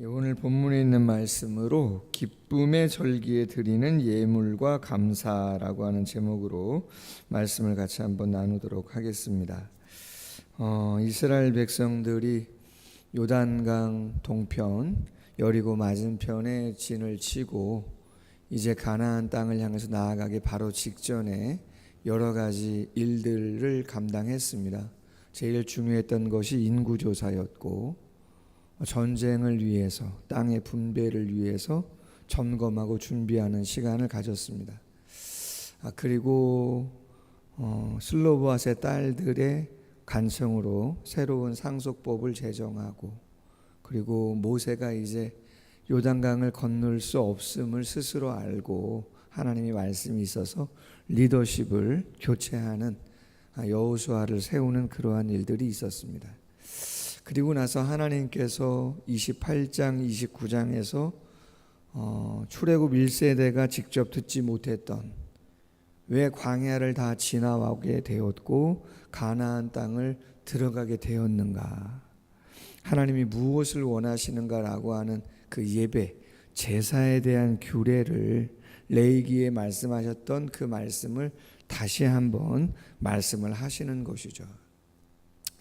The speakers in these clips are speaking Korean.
오늘 본문에 있는 말씀으로 기쁨의 절기에 드리는 예물과 감사라고 하는 제목으로 말씀을 같이 한번 나누도록 하겠습니다. 이스라엘 백성들이 요단강 동편 여리고 맞은편에 진을 치고 이제 가나안 땅을 향해서 나아가기 바로 직전에 여러 가지 일들을 감당했습니다. 제일 중요했던 것이 인구조사였고, 전쟁을 위해서, 땅의 분배를 위해서 점검하고 준비하는 시간을 가졌습니다. 그리고 슬로보앗의 딸들의 간청으로 새로운 상속법을 제정하고, 그리고 모세가 이제 요단강을 건널 수 없음을 스스로 알고 하나님의 말씀이 있어서 리더십을 교체하는 여호수아를 세우는 그러한 일들이 있었습니다. 그리고 나서 하나님께서 28장, 29장에서 출애굽 1세대가 직접 듣지 못했던, 왜 광야를 다 지나가게 되었고 가나안 땅을 들어가게 되었는가, 하나님이 무엇을 원하시는가라고 하는 그 예배, 제사에 대한 규례를 레위기에 말씀하셨던 그 말씀을 다시 한번 말씀을 하시는 것이죠.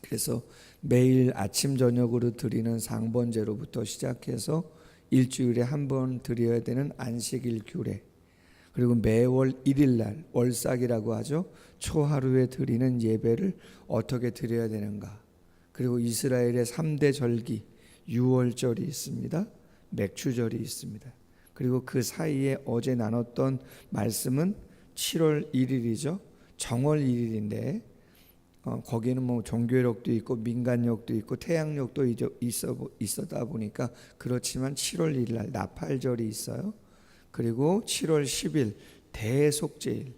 그래서 매일 아침 저녁으로 드리는 상번제로부터 시작해서 일주일에 한 번 드려야 되는 안식일 규례, 그리고 매월 1일날 월삭이라고 하죠. 초하루에 드리는 예배를 어떻게 드려야 되는가, 그리고 이스라엘의 3대 절기, 유월절이 있습니다. 맥추절이 있습니다. 그리고 그 사이에 어제 나눴던 말씀은 7월 1일이죠. 정월 1일인데 거기는 뭐 종교력도 있고 민간력도 있고 태양력도 있었다 보니까 그렇지만 7월 1일 날 나팔절이 있어요. 그리고 7월 10일 대속죄일,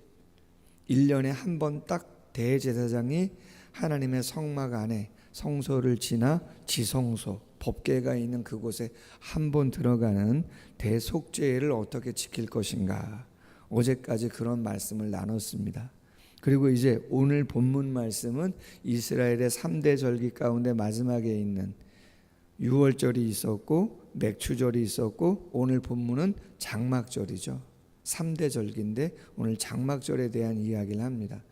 1년에 한 번 딱 대제사장이 하나님의 성막 안에 성소를 지나 지성소, 법궤가 있는 그곳에 한 번 들어가는 대속죄일을 어떻게 지킬 것인가, 어제까지 그런 말씀을 나눴습니다. 그리고 이제 오늘 본문 말씀은 이스라엘의 3대 절기 가운데 마지막에 있는 유월절이 있었고 맥추절이 있었고, 오늘 본문은 장막절이죠. 3대 절기인데 오늘 장막절에 대한 이야기를 합니다.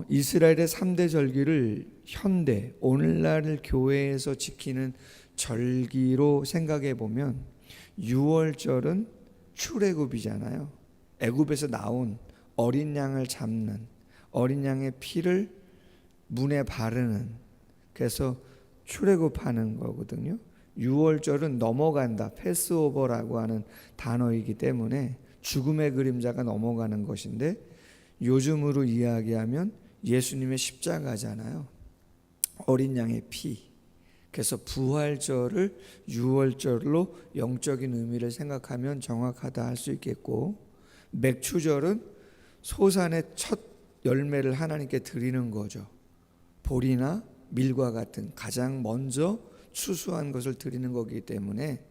이스라엘의 3대 절기를 현대 오늘날 교회에서 지키는 절기로 생각해 보면, 유월절은 출애굽이잖아요. 애굽에서 나온 어린 양을 잡는, 어린 양의 피를 문에 바르는, 그래서 출애굽하는 거거든요. 유월절은 넘어간다, 패스오버라고 하는 단어이기 때문에 죽음의 그림자가 넘어가는 것인데, 요즘으로 이야기하면 예수님의 십자가잖아요. 어린 양의 피. 그래서 부활절을 유월절로 영적인 의미를 생각하면 정확하다 할 수 있겠고, 맥추절은 소산의 첫 열매를 하나님께 드리는 거죠. 보리나 밀과 같은 가장 먼저 추수한 것을 드리는 거기 때문에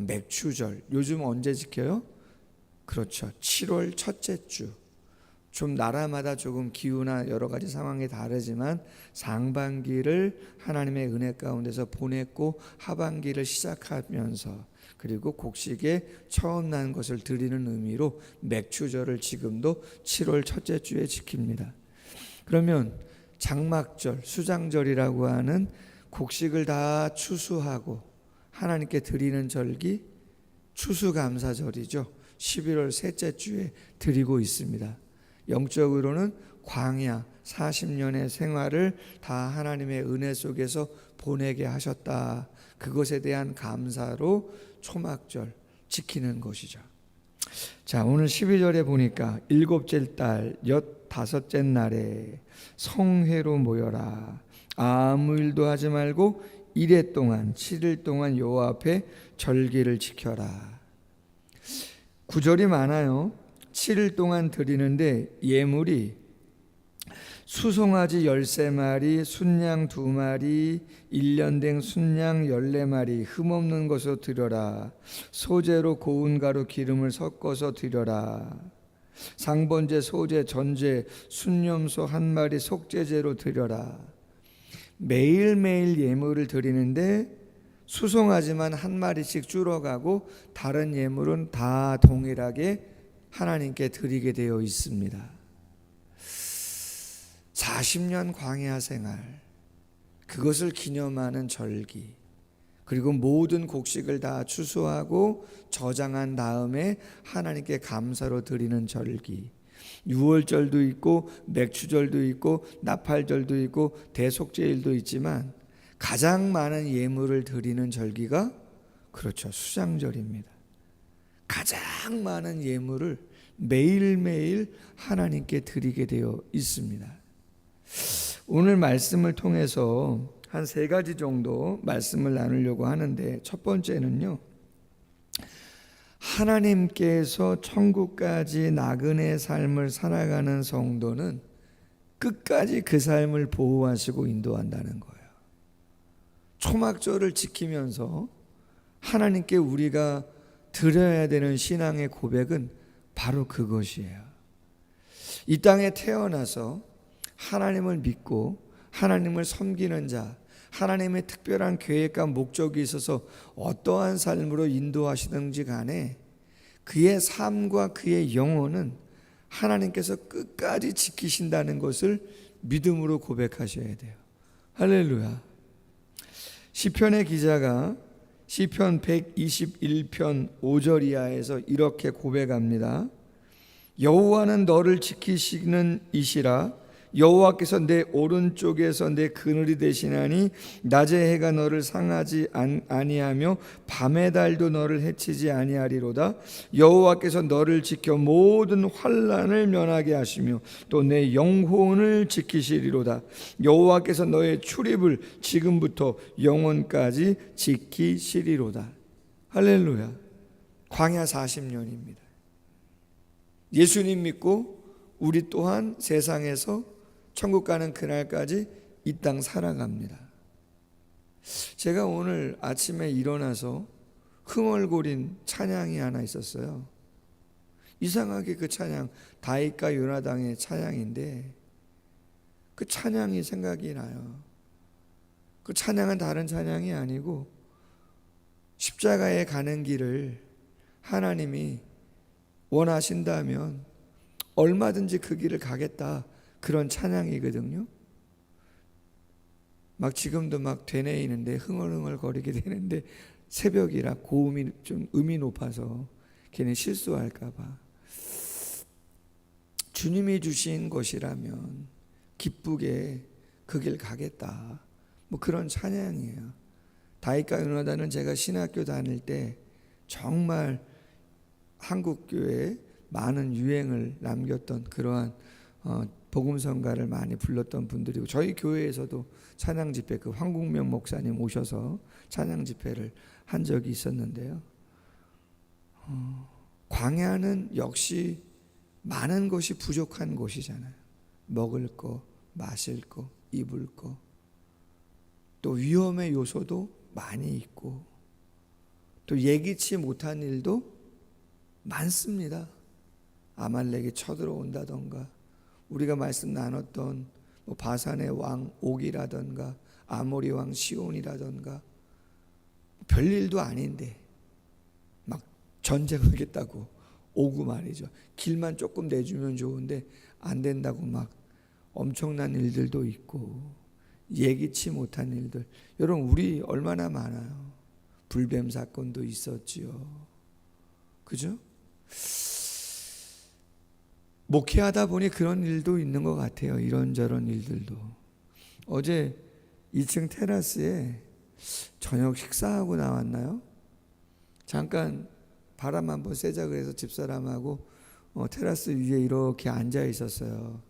맥추절, 요즘 언제 지켜요? 그렇죠, 7월 첫째 주. 좀 나라마다 조금 기후나 여러 가지 상황이 다르지만 상반기를 하나님의 은혜 가운데서 보냈고 하반기를 시작하면서, 그리고 곡식에 처음 난 것을 드리는 의미로 맥추절을 지금도 7월 첫째 주에 지킵니다. 그러면 장막절, 수장절이라고 하는 곡식을 다 추수하고 하나님께 드리는 절기, 추수감사절이죠. 11월 셋째 주에 드리고 있습니다. 영적으로는 광야 40년의 생활을 다 하나님의 은혜 속에서 보내게 하셨다, 그것에 대한 감사로 초막절 지키는 것이죠. 자, 오늘 12절에 보니까 일곱째 달 15째 날에 성회로 모여라. 아무 일도 하지 말고 이레 동안 7일 동안 여호와 앞에 절기를 지켜라. 구절이 많아요. 7일 동안 드리는데 예물이 수송아지 13마리, 순양 2마리, 1년 된 순양 14마리, 흠없는 것으로 드려라. 소재로 고운 가루 기름을 섞어서 드려라. 상번제, 소제, 전제, 순념소 1마리 속죄제로 드려라. 매일매일 예물을 드리는데 수송아지만 한 마리씩 줄어가고 다른 예물은 다 동일하게 하나님께 드리게 되어 있습니다. 40년 광야 생활, 그것을 기념하는 절기, 그리고 모든 곡식을 다 추수하고 저장한 다음에 하나님께 감사로 드리는 절기, 유월절도 있고 맥추절도 있고 나팔절도 있고 대속제일도 있지만 가장 많은 예물을 드리는 절기가 그렇죠, 수장절입니다. 가장 많은 예물을 매일매일 하나님께 드리게 되어 있습니다. 오늘 말씀을 통해서 한 3가지 정도 말씀을 나누려고 하는데, 첫 번째는요, 하나님께서 천국까지 나그네 삶을 살아가는 성도는 끝까지 그 삶을 보호하시고 인도한다는 거예요. 초막절을 지키면서 하나님께 우리가 드려야 되는 신앙의 고백은 바로 그것이에요. 이 땅에 태어나서 하나님을 믿고 하나님을 섬기는 자, 하나님의 특별한 계획과 목적이 있어서 어떠한 삶으로 인도하시든지 간에 그의 삶과 그의 영혼은 하나님께서 끝까지 지키신다는 것을 믿음으로 고백하셔야 돼요. 할렐루야. 시편의 기자가 시편 121편 5절 이하에서 이렇게 고백합니다. 여호와는 너를 지키시는 이시라. 여호와께서 내 오른쪽에서 내 그늘이 되시나니 낮의 해가 너를 상하지 아니하며 밤의 달도 너를 해치지 아니하리로다. 여호와께서 너를 지켜 모든 환난을 면하게 하시며 또 내 영혼을 지키시리로다. 여호와께서 너의 출입을 지금부터 영원까지 지키시리로다. 할렐루야. 광야 40년입니다. 예수님 믿고 우리 또한 세상에서 천국 가는 그날까지 이 땅 살아갑니다. 제가 오늘 아침에 일어나서 흥얼거린 찬양이 하나 있었어요. 이상하게 그 찬양 다윗과 요나단의 찬양인데 그 찬양이 생각이 나요. 그 찬양은 다른 찬양이 아니고 십자가에 가는 길을 하나님이 원하신다면 얼마든지 그 길을 가겠다, 그런 찬양이거든요. 막 지금도 막 되뇌이는데 흥얼흥얼 거리게 되는데 새벽이라 고음이 좀 음이 높아서 걔네 실수할까 봐. 주님이 주신 것이라면 기쁘게 그 길 가겠다, 뭐 그런 찬양이에요. 다윗과 요나단은 제가 신학교 다닐 때 정말 한국교회에 많은 유행을 남겼던 그러한 복음성가를 많이 불렀던 분들이고, 저희 교회에서도 찬양 집회, 그 황국명 목사님 오셔서 찬양 집회를 한 적이 있었는데요. 광야는 역시 많은 것이 부족한 곳이잖아요. 먹을 거, 마실 거, 입을 거, 또 위험의 요소도 많이 있고, 또 예기치 못한 일도 많습니다. 아말렉이 쳐들어온다던가, 우리가 말씀 나눴던 뭐 바산의 왕 옥이라던가 아모리 왕 시온이라던가, 별일도 아닌데 막 전쟁하겠다고 오고 말이죠. 길만 조금 내주면 좋은데 안 된다고 막 엄청난 일들도 있고, 예기치 못한 일들. 여러분, 우리 얼마나 많아요. 불뱀 사건도 있었지요. 그죠? 목회하다 보니 그런 일도 있는 것 같아요. 이런저런 일들도. 어제 2층 테라스에 저녁 식사하고 나왔나요? 잠깐 바람 한번 쐬자 그래서 집사람하고 테라스 위에 이렇게 앉아 있었어요.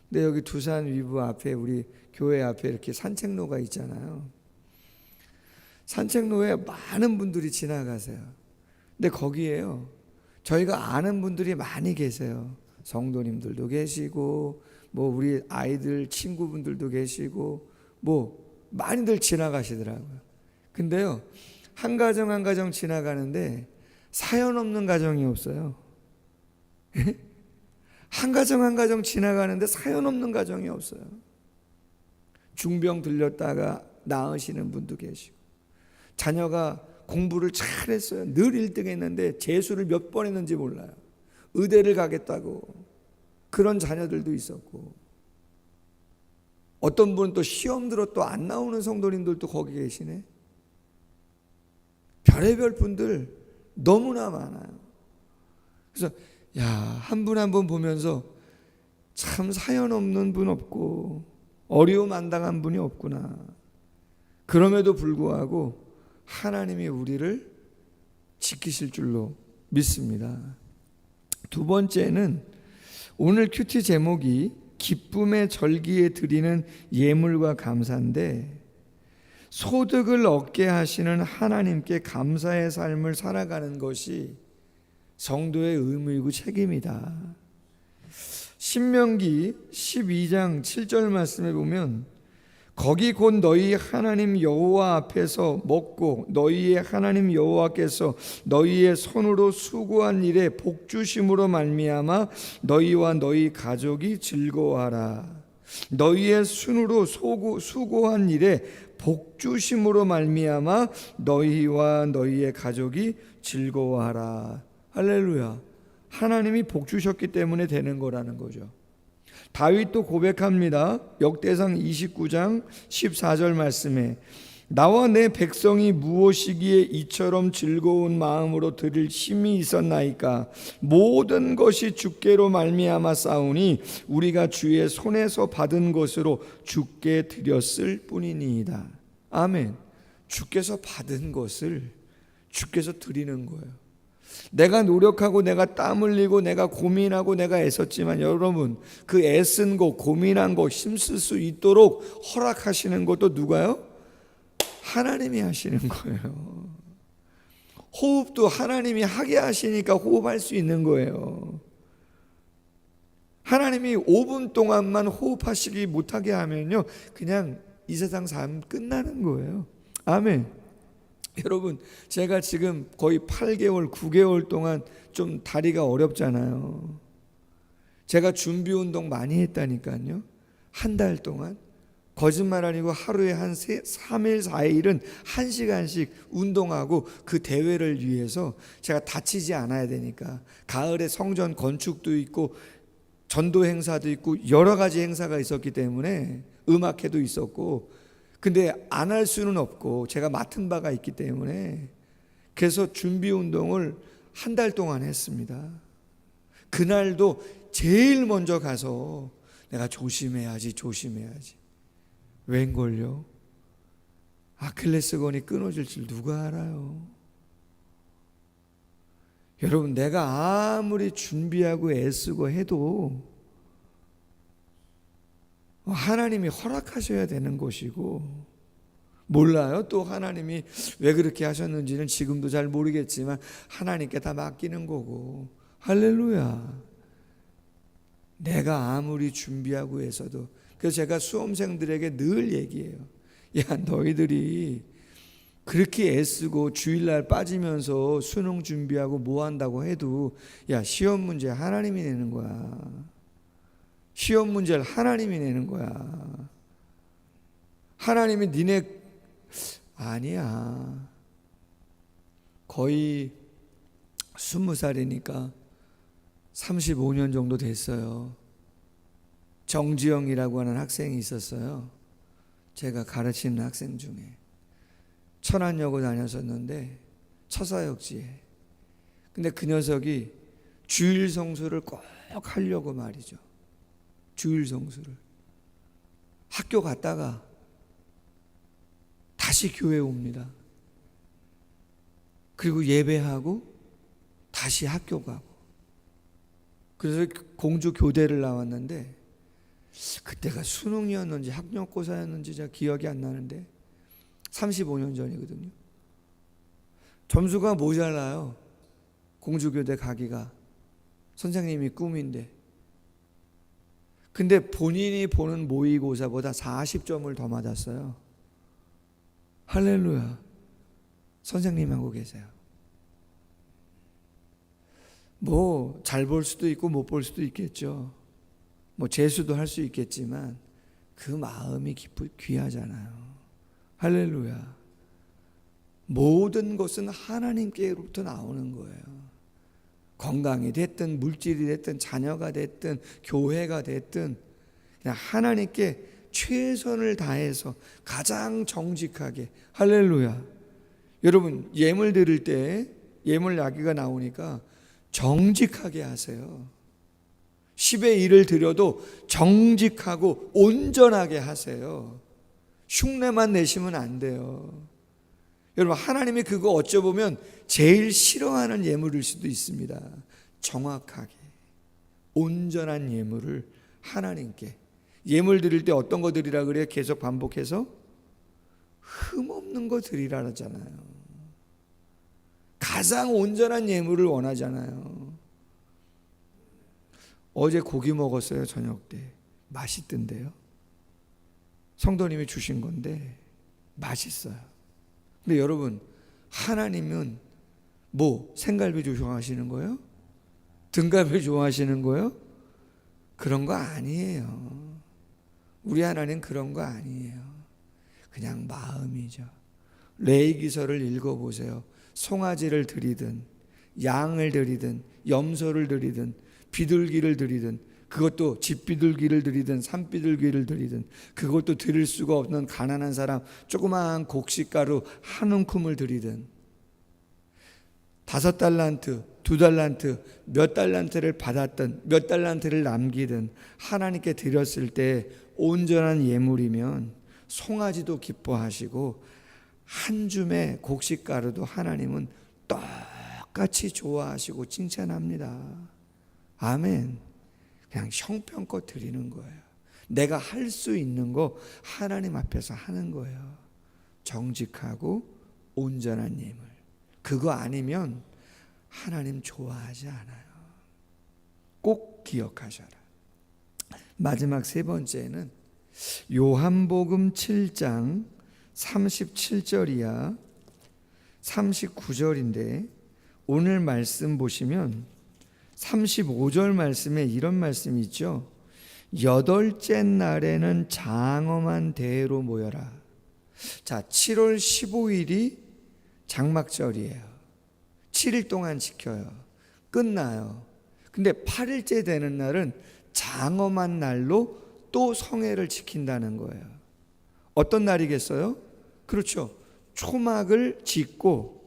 근데 여기 두산 위브 앞에, 우리 교회 앞에 이렇게 산책로가 있잖아요. 산책로에 많은 분들이 지나가세요. 근데 거기에요, 저희가 아는 분들이 많이 계세요. 성도님들도 계시고, 뭐 우리 아이들 친구분들도 계시고, 뭐 많이들 지나가시더라고요. 근데요, 한 가정 한 가정 지나가는데 사연 없는 가정이 없어요. 한 가정 한 가정 지나가는데 사연 없는 가정이 없어요. 중병 들렸다가 나으시는 분도 계시고, 자녀가 공부를 잘했어요. 늘 1등 했는데 재수를 몇 번 했는지 몰라요. 의대를 가겠다고. 그런 자녀들도 있었고, 어떤 분은 또 시험 들어 또 안 나오는 성도님들도 거기 계시네. 별의별 분들 너무나 많아요. 그래서 한 분 한 분 보면서 참 사연 없는 분 없고 어려움 안 당한 분이 없구나. 그럼에도 불구하고 하나님이 우리를 지키실 줄로 믿습니다. 두 번째는 오늘 큐티 제목이 기쁨의 절기에 드리는 예물과 감사인데, 소득을 얻게 하시는 하나님께 감사의 삶을 살아가는 것이 성도의 의무이고 책임이다. 신명기 12장 7절 말씀에 보면, 거기 곧 너희 하나님 여호와 앞에서 먹고 너희의 하나님 여호와께서 너희의 손으로 수고한 일에 복주심으로 말미암아 너희와 너희 가족이 즐거워하라. 너희의 손으로 수고한 일에 복주심으로 말미암아 너희와 너희의 가족이 즐거워하라. 할렐루야. 하나님이 복주셨기 때문에 되는 거라는 거죠. 다윗도 고백합니다. 역대상 29장 14절 말씀에, 나와 내 백성이 무엇이기에 이처럼 즐거운 마음으로 드릴 힘이 있었나이까. 모든 것이 주께로 말미암아 싸우니 우리가 주의 손에서 받은 것으로 주께 드렸을 뿐이니이다. 아멘. 주께서 받은 것을 주께서 드리는 거예요. 내가 노력하고 내가 땀 흘리고 내가 고민하고 내가 애썼지만, 여러분, 그 애쓴 거, 고민한 거, 힘쓸 수 있도록 허락하시는 것도 누가요? 하나님이 하시는 거예요. 호흡도 하나님이 하게 하시니까 호흡할 수 있는 거예요. 하나님이 5분 동안만 호흡하시기 못하게 하면요, 그냥 이 세상 삶 끝나는 거예요. 아멘. 여러분, 제가 지금 거의 8개월, 9개월 동안 좀 다리가 어렵잖아요. 제가 준비 운동 많이 했다니까요. 한 달 동안. 거짓말 아니고 하루에 한 3일, 4일은 1시간씩 운동하고, 그 대회를 위해서 제가 다치지 않아야 되니까. 가을에 성전 건축도 있고 전도 행사도 있고 여러 가지 행사가 있었기 때문에, 음악회도 있었고, 근데 안 할 수는 없고 제가 맡은 바가 있기 때문에, 그래서 준비 운동을 한 달 동안 했습니다. 그날도 제일 먼저 가서 내가 조심해야지. 웬걸요? 아킬레스건이 끊어질 줄 누가 알아요? 여러분, 내가 아무리 준비하고 애쓰고 해도 하나님이 허락하셔야 되는 것이고, 몰라요. 또 하나님이 왜 그렇게 하셨는지는 지금도 잘 모르겠지만 하나님께 다 맡기는 거고. 할렐루야. 내가 아무리 준비하고 해서도. 그래서 제가 수험생들에게 늘 얘기해요. 야, 너희들이 그렇게 애쓰고 주일날 빠지면서 수능 준비하고 뭐 한다고 해도, 야, 시험 문제 하나님이 내는 거야. 시험 문제를 하나님이 내는 거야. 하나님이 니네, 아니야. 거의 20살이니까 35년 정도 됐어요. 정지영이라고 하는 학생이 있었어요. 제가 가르치는 학생 중에. 천안여고 다녔었는데 처사역지에. 근데 그 녀석이 주일 성수를 꼭 하려고 말이죠. 주일 성수를. 학교 갔다가 다시 교회 옵니다. 그리고 예배하고 다시 학교 가고. 그래서 공주 교대를 나왔는데, 그때가 수능이었는지 학력고사였는지 제가 기억이 안 나는데 35년 전이거든요. 점수가 모자라요. 공주교대 가기가. 선생님이 꿈인데. 근데 본인이 보는 모의고사보다 40점을 더 맞았어요. 할렐루야. 선생님하고 계세요. 뭐 잘 볼 수도 있고 못 볼 수도 있겠죠. 뭐 재수도 할 수 있겠지만 그 마음이 귀하잖아요. 할렐루야. 모든 것은 하나님께로부터 나오는 거예요. 건강이 됐든 물질이 됐든 자녀가 됐든 교회가 됐든 그냥 하나님께 최선을 다해서 가장 정직하게. 할렐루야. 여러분, 예물 드릴 때 예물 나귀가 나오니까 정직하게 하세요. 10의 1을 드려도 정직하고 온전하게 하세요. 흉내만 내시면 안 돼요. 여러분, 하나님이 그거 어쩌보면 제일 싫어하는 예물일 수도 있습니다. 정확하게 온전한 예물을 하나님께. 예물 드릴 때 어떤 거 드리라 그래요? 계속 반복해서 흠없는 거 드리라 하잖아요. 가장 온전한 예물을 원하잖아요. 어제 고기 먹었어요. 저녁 때 맛있던데요. 성도님이 주신 건데 맛있어요. 근데 여러분, 하나님은 뭐 생갈비 좋아하시는 거예요? 등갈비 좋아하시는 거예요? 그런 거 아니에요. 우리 하나님 그런 거 아니에요. 그냥 마음이죠. 레위기서를 읽어보세요. 송아지를 드리든 양을 드리든 염소를 드리든 비둘기를 드리든, 그것도 집비둘기를 드리든 산비둘기를 드리든, 그것도 드릴 수가 없는 가난한 사람 조그마한 곡식가루 한 움큼을 드리든, 5달란트, 2달란트, 몇 달란트를 받았든 몇 달란트를 남기든 하나님께 드렸을 때 온전한 예물이면 송아지도 기뻐하시고 한 줌의 곡식가루도 하나님은 똑같이 좋아하시고 칭찬합니다. 아멘. 그냥 형편껏 드리는 거예요. 내가 할 수 있는 거 하나님 앞에서 하는 거예요. 정직하고 온전한 예물. 그거 아니면 하나님 좋아하지 않아요. 꼭 기억하셔라. 마지막 세 번째는 요한복음 7장 37절 이하 39절인데, 오늘 말씀 보시면 35절 말씀에 이런 말씀이 있죠. 8째 날에는 장엄한 대회로 모여라. 자, 7월 15일이 장막절이에요. 7일 동안 지켜요. 끝나요. 근데 8일째 되는 날은 장엄한 날로 또 성회를 지킨다는 거예요. 어떤 날이겠어요? 그렇죠. 초막을 짓고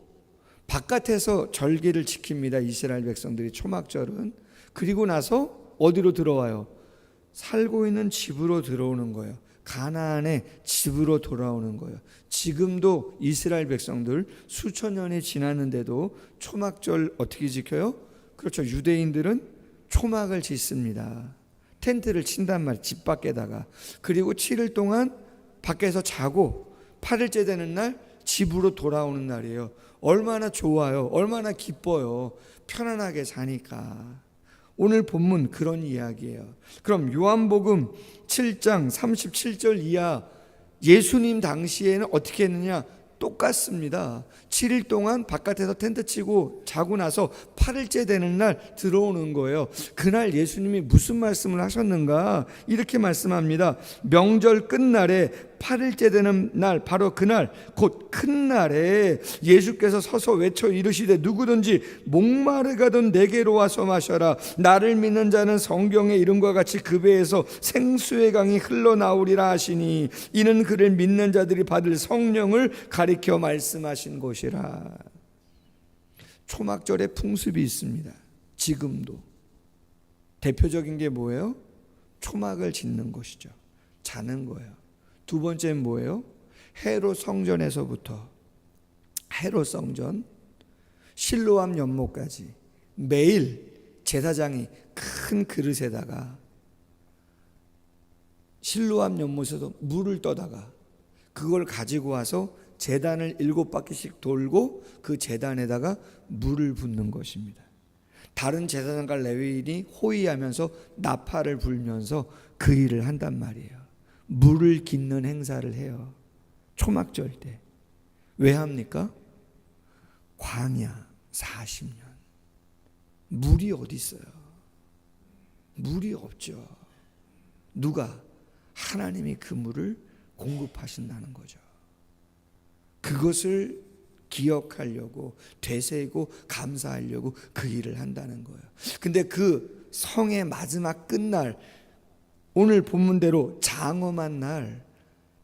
바깥에서 절기를 지킵니다. 이스라엘 백성들이 초막절은. 그리고 나서 어디로 들어와요? 살고 있는 집으로 들어오는 거예요. 가나안의 집으로 돌아오는 거예요. 지금도 이스라엘 백성들 수천 년이 지났는데도 초막절 어떻게 지켜요? 그렇죠. 유대인들은 초막을 짓습니다. 텐트를 친단 말이에요. 집 밖에다가. 그리고 7일 동안 밖에서 자고 8일째 되는 날 집으로 돌아오는 날이에요. 얼마나 좋아요. 얼마나 기뻐요. 편안하게 자니까. 오늘 본문 그런 이야기예요. 그럼 요한복음 7장 37절 이하 예수님 당시에는 어떻게 했느냐? 똑같습니다. 7일 동안 바깥에서 텐트 치고 자고 나서 8일째 되는 날 들어오는 거예요. 그날 예수님이 무슨 말씀을 하셨는가? 이렇게 말씀합니다. 명절 끝날에 8일째 되는 날, 바로 그날 곧 큰 날에 예수께서 서서 외쳐 이르시되 누구든지 목마르거든 내게로 와서 마셔라. 나를 믿는 자는 성경의 이름과 같이 그 배에서 생수의 강이 흘러나오리라 하시니 이는 그를 믿는 자들이 받을 성령을 가리켜 말씀하신 것이라. 초막절에 풍습이 있습니다. 지금도. 대표적인 게 뭐예요? 초막을 짓는 것이죠. 자는 거예요. 두 번째는 뭐예요? 헤롯 성전에서부터 헤롯 성전, 실로암 연못까지 매일 제사장이 큰 그릇에다가 실로암 연못에서 물을 떠다가 그걸 가지고 와서 제단을 7바퀴씩 돌고 그 제단에다가 물을 붓는 것입니다. 다른 제사장과 레위인이 호위하면서 나팔을 불면서 그 일을 한단 말이에요. 물을 깃는 행사를 해요. 초막절 때. 왜 합니까? 광야 40년. 물이 어디 있어요? 물이 없죠. 누가? 하나님이 그 물을 공급하신다는 거죠. 그것을 기억하려고 되새고 감사하려고 그 일을 한다는 거예요. 근데 그 성의 마지막 끝날, 오늘 본문대로 장엄한 날,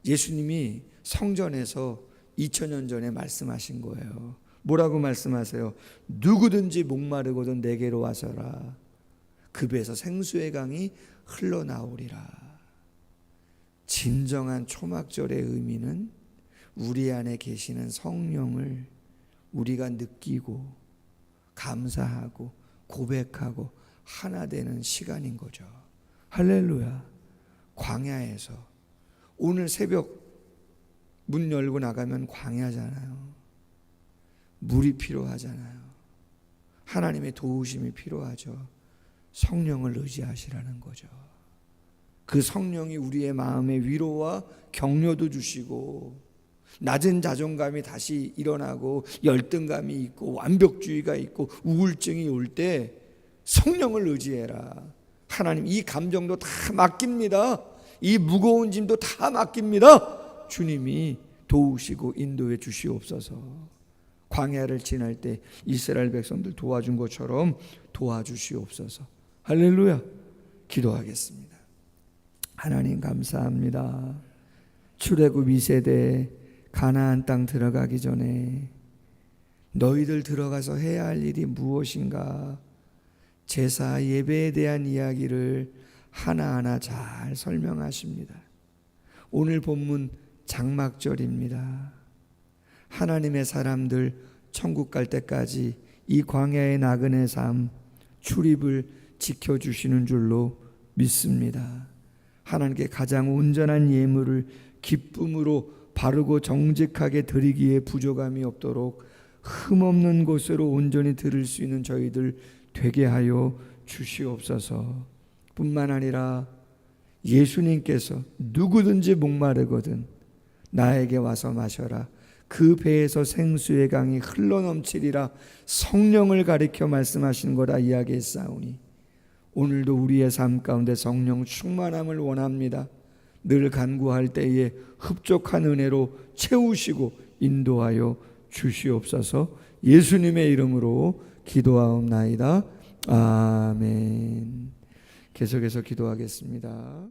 예수님이 성전에서 2000년 전에 말씀하신 거예요. 뭐라고 말씀하세요? 누구든지 목마르거든 내게로 와서라. 그 배에서 생수의 강이 흘러나오리라. 진정한 초막절의 의미는 우리 안에 계시는 성령을 우리가 느끼고 감사하고 고백하고 하나 되는 시간인 거죠. 할렐루야. 광야에서 오늘 새벽 문 열고 나가면 광야잖아요. 물이 필요하잖아요. 하나님의 도우심이 필요하죠. 성령을 의지하시라는 거죠. 그 성령이 우리의 마음에 위로와 격려도 주시고 낮은 자존감이 다시 일어나고 열등감이 있고 완벽주의가 있고 우울증이 올 때 성령을 의지해라. 하나님 이 감정도 다 맡깁니다. 이 무거운 짐도 다 맡깁니다. 주님이 도우시고 인도해 주시옵소서. 광야를 지날 때 이스라엘 백성들 도와준 것처럼 도와주시옵소서. 할렐루야. 기도하겠습니다. 하나님 감사합니다. 출애굽 2세대 가나안 땅 들어가기 전에 너희들 들어가서 해야 할 일이 무엇인가, 제사 예배에 대한 이야기를 하나하나 잘 설명하십니다. 오늘 본문 장막절입니다. 하나님의 사람들 천국 갈 때까지 이 광야의 나그네 삶 출입을 지켜주시는 줄로 믿습니다. 하나님께 가장 온전한 예물을 기쁨으로 바르고 정직하게 드리기에 부족함이 없도록 흠없는 곳으로 온전히 드릴 수 있는 저희들 되게 하여 주시옵소서. 뿐만 아니라 예수님께서 누구든지 목마르거든 나에게 와서 마셔라. 그 배에서 생수의 강이 흘러넘치리라. 성령을 가리켜 말씀하신 거라 이야기했사오니 오늘도 우리의 삶 가운데 성령 충만함을 원합니다. 늘 간구할 때에 흡족한 은혜로 채우시고 인도하여 주시옵소서. 예수님의 이름으로 기도하옵나이다. 아멘. 계속해서 기도하겠습니다.